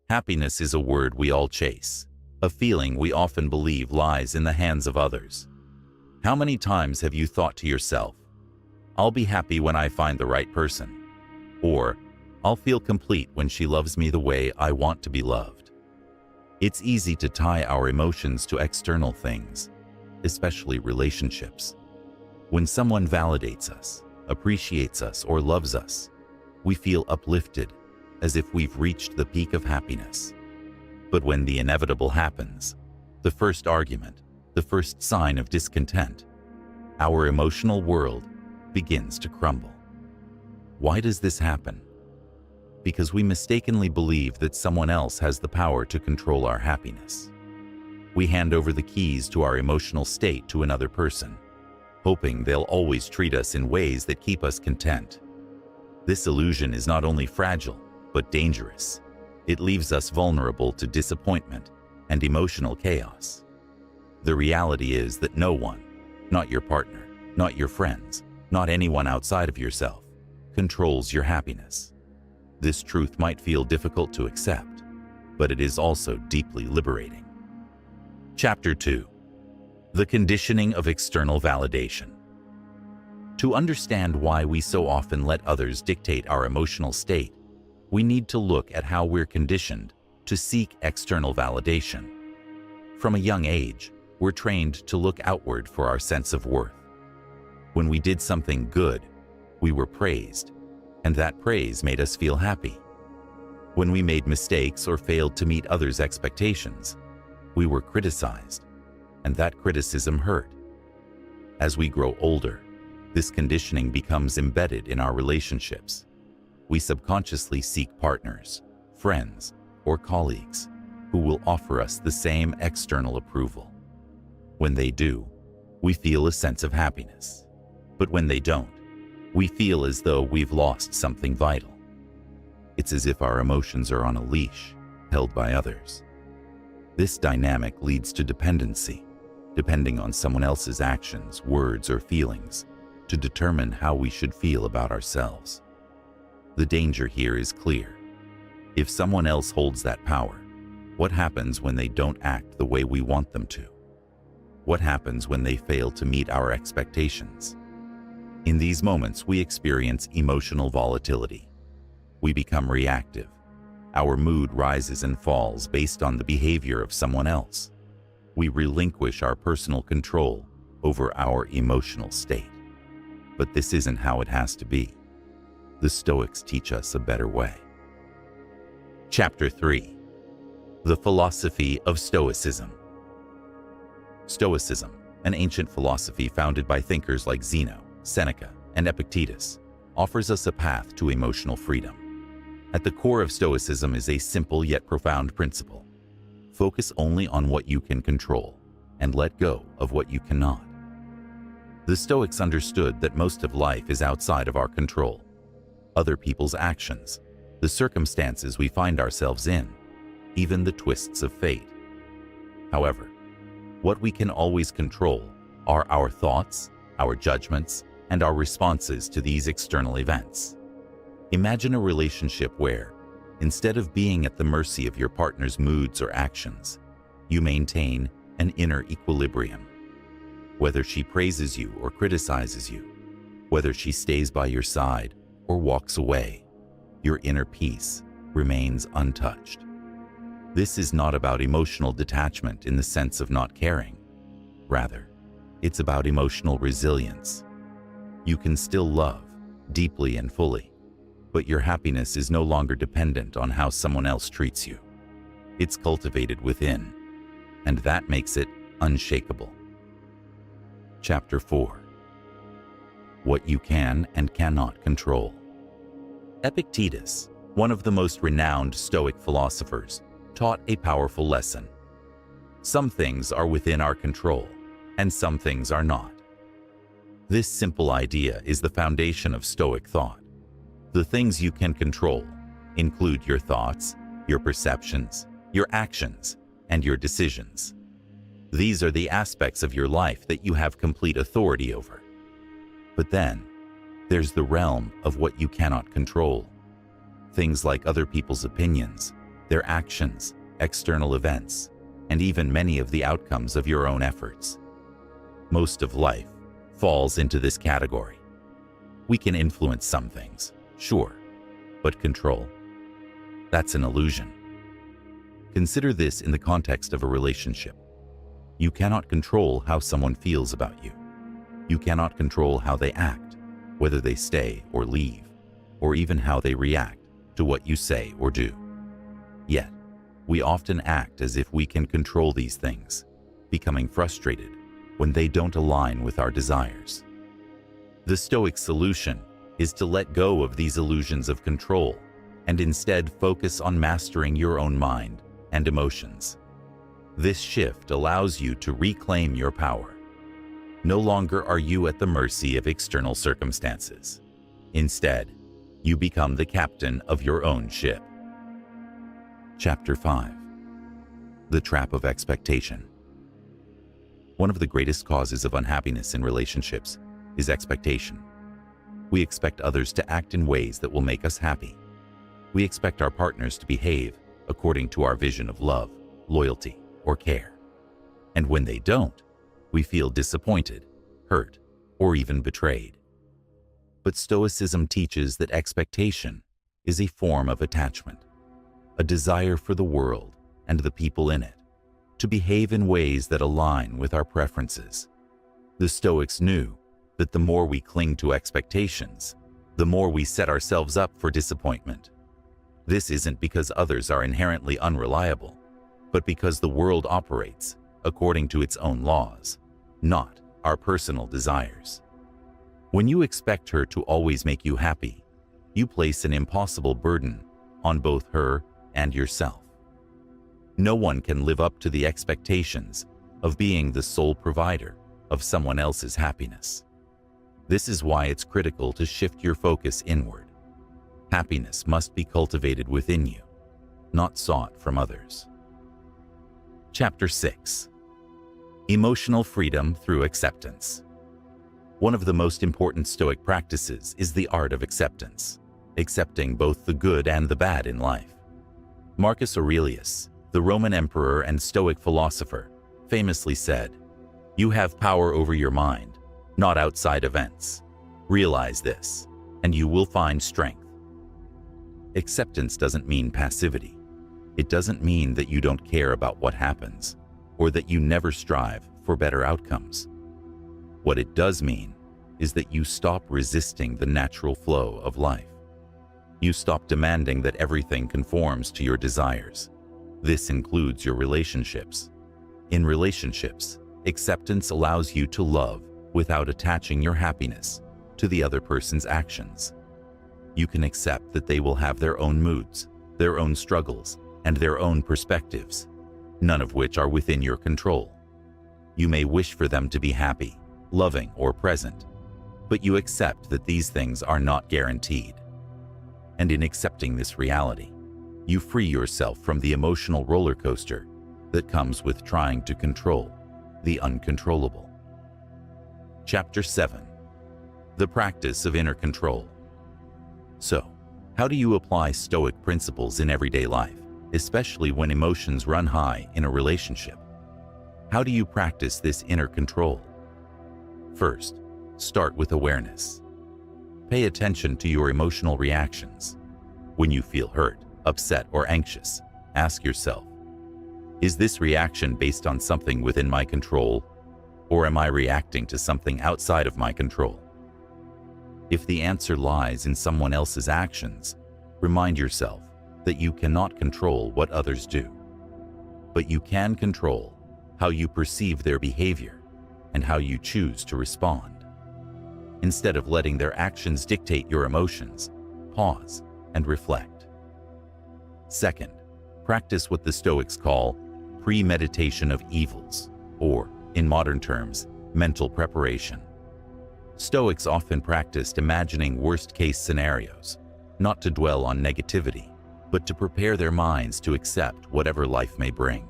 Happiness is a word we all chase, a feeling we often believe lies in the hands of others. How many times have you thought to yourself, "I'll be happy when I find the right person," or "I'll feel complete when she loves me the way I want to be loved"? It's easy to tie our emotions to external things, especially relationships. When someone validates us, appreciates us, or loves us, we feel uplifted, as if we've reached the peak of happiness. But when the inevitable happens, the first argument, the first sign of discontent, our emotional world begins to crumble. Why does this happen? Because we mistakenly believe that someone else has the power to control our happiness. We hand over the keys to our emotional state to another person, hoping they'll always treat us in ways that keep us content. This illusion is not only fragile, but dangerous. It leaves us vulnerable to disappointment and emotional chaos. The reality is that no one, not your partner, not your friends, not anyone outside of yourself, controls your happiness. This truth might feel difficult to accept, but it is also deeply liberating. Chapter 2. The conditioning of external validation. To understand why we so often let others dictate our emotional state, we need to look at how we're conditioned to seek external validation. From a young age, we're trained to look outward for our sense of worth. When we did something good, we were praised, and that praise made us feel happy. When we made mistakes or failed to meet others' expectations, we were criticized, and that criticism hurt. As we grow older, this conditioning becomes embedded in our relationships. We subconsciously seek partners, friends, or colleagues who will offer us the same external approval. When they do, we feel a sense of happiness. But when they don't, we feel as though we've lost something vital. It's as if our emotions are on a leash, held by others. This dynamic leads to dependency, depending on someone else's actions, words, or feelings to determine how we should feel about ourselves. The danger here is clear. If someone else holds that power, what happens when they don't act the way we want them to? What happens when they fail to meet our expectations? In these moments, we experience emotional volatility. We become reactive. Our mood rises and falls based on the behavior of someone else. We relinquish our personal control over our emotional state. But this isn't how it has to be. The Stoics teach us a better way. Chapter 3. The Philosophy of Stoicism. Stoicism, an ancient philosophy founded by thinkers like Zeno, Seneca, and Epictetus, offers us a path to emotional freedom. At the core of Stoicism is a simple yet profound principle. Focus only on what you can control, and let go of what you cannot. The Stoics understood that most of life is outside of our control. Other people's actions, the circumstances we find ourselves in, even the twists of fate. However, what we can always control are our thoughts, our judgments, and our responses to these external events. Imagine a relationship where, instead of being at the mercy of your partner's moods or actions, you maintain an inner equilibrium. Whether she praises you or criticizes you, whether she stays by your side or walks away, your inner peace remains untouched. This is not about emotional detachment in the sense of not caring. Rather, it's about emotional resilience. You can still love, deeply and fully, but your happiness is no longer dependent on how someone else treats you. It's cultivated within, and that makes it unshakable. Chapter 4. What you can and cannot control. Epictetus, one of the most renowned Stoic philosophers, taught a powerful lesson. Some things are within our control, and some things are not. This simple idea is the foundation of Stoic thought. The things you can control include your thoughts, your perceptions, your actions, and your decisions. These are the aspects of your life that you have complete authority over. But then, there's the realm of what you cannot control. Things like other people's opinions, their actions, external events, and even many of the outcomes of your own efforts. Most of life falls into this category. We can influence some things, sure, but control? That's an illusion. Consider this in the context of a relationship. You cannot control how someone feels about you. You cannot control how they act, whether they stay or leave, or even how they react to what you say or do. Yet, we often act as if we can control these things, becoming frustrated when they don't align with our desires. The Stoic solution is to let go of these illusions of control and instead focus on mastering your own mind and emotions. This shift allows you to reclaim your power. No longer are you at the mercy of external circumstances. Instead, you become the captain of your own ship. Chapter 5. The Trap of Expectation. One of the greatest causes of unhappiness in relationships is expectation. We expect others to act in ways that will make us happy. We expect our partners to behave according to our vision of love, loyalty, or care. And when they don't, we feel disappointed, hurt, or even betrayed. But Stoicism teaches that expectation is a form of attachment, a desire for the world and the people in it to behave in ways that align with our preferences. The Stoics knew that the more we cling to expectations, the more we set ourselves up for disappointment. This isn't because others are inherently unreliable, but because the world operates according to its own laws, not our personal desires. When you expect her to always make you happy, you place an impossible burden on both her and yourself. No one can live up to the expectations of being the sole provider of someone else's happiness. This is why it's critical to shift your focus inward. Happiness must be cultivated within you, not sought from others. Chapter 6. Emotional Freedom Through Acceptance. One of the most important Stoic practices is the art of acceptance, accepting both the good and the bad in life. Marcus Aurelius, the Roman emperor and Stoic philosopher, famously said, "You have power over your mind, not outside events. Realize this, and you will find strength." Acceptance doesn't mean passivity. It doesn't mean that you don't care about what happens, or that you never strive for better outcomes. What it does mean is that you stop resisting the natural flow of life. You stop demanding that everything conforms to your desires. This includes your relationships. In relationships, acceptance allows you to love without attaching your happiness to the other person's actions. You can accept that they will have their own moods, their own struggles, and their own perspectives, none of which are within your control. You may wish for them to be happy, loving, or present, but you accept that these things are not guaranteed. And in accepting this reality, you free yourself from the emotional roller coaster that comes with trying to control the uncontrollable. Chapter 7. The Practice of Inner Control. So, how do you apply Stoic principles in everyday life, especially when emotions run high in a relationship? How do you practice this inner control? First, start with awareness. Pay attention to your emotional reactions. When you feel hurt, upset, or anxious, ask yourself, is this reaction based on something within my control, or am I reacting to something outside of my control? If the answer lies in someone else's actions, remind yourself that you cannot control what others do, but you can control how you perceive their behavior and how you choose to respond. Instead of letting their actions dictate your emotions, pause and reflect. Second, practice what the Stoics call premeditation of evils, or, in modern terms, mental preparation. Stoics often practiced imagining worst-case scenarios, not to dwell on negativity, but to prepare their minds to accept whatever life may bring.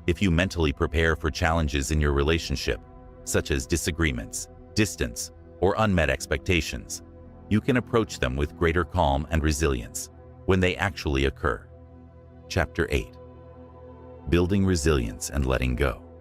If you mentally prepare for challenges in your relationship, such as disagreements, distance, or unmet expectations, you can approach them with greater calm and resilience when they actually occur. Chapter 8. Building Resilience and Letting Go.